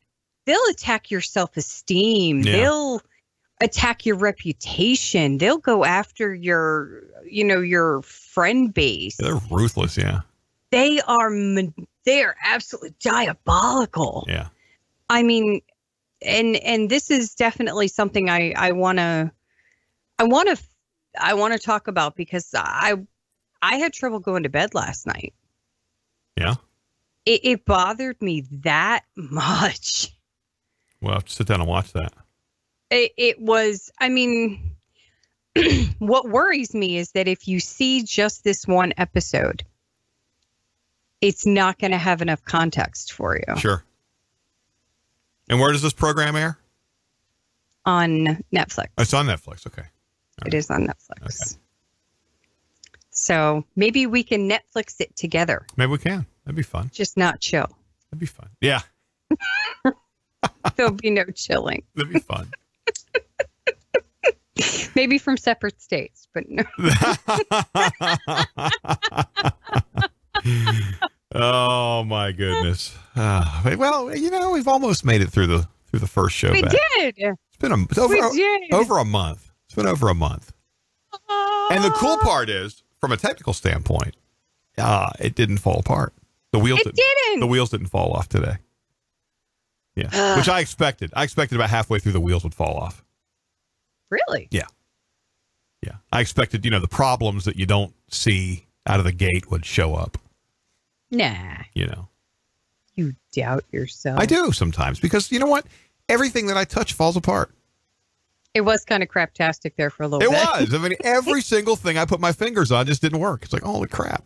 They'll attack your self-esteem. Yeah. They'll attack your reputation. They'll go after your friend base. They're ruthless. Yeah. They are absolutely diabolical. Yeah. I mean, and this is definitely something I want to talk about because I had trouble going to bed last night. Yeah. It bothered me that much. Well, I have to sit down and watch that. It was, I mean, what worries me is that if you see just this one episode, it's not going to have enough context for you. Sure. And where does this program air? On Netflix. Oh, it's on Netflix. Okay. It is on Netflix. Okay. So maybe we can Netflix it together. Maybe we can. That'd be fun. Just not chill. That'd be fun. Yeah. There'll be no chilling. That'd be fun. Maybe from separate states, but no. Oh my goodness. Well, we've almost made it through the first show. We back. did. It's been over a month. It's been over a month. And the cool part is, from a technical standpoint, it didn't fall apart. The wheels didn't fall off today. Yeah, which I expected. I expected about halfway through the wheels would fall off. Really? Yeah. Yeah. I expected, the problems that you don't see out of the gate would show up. Nah. You doubt yourself. I do sometimes because you know what? Everything that I touch falls apart. It was kind of craptastic there for a little bit. It was. I mean, every single thing I put my fingers on just didn't work. It's like, holy crap.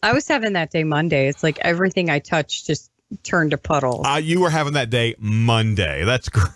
I was having that day Monday. It's like everything I touched just turned to puddles. You were having that day Monday. That's great.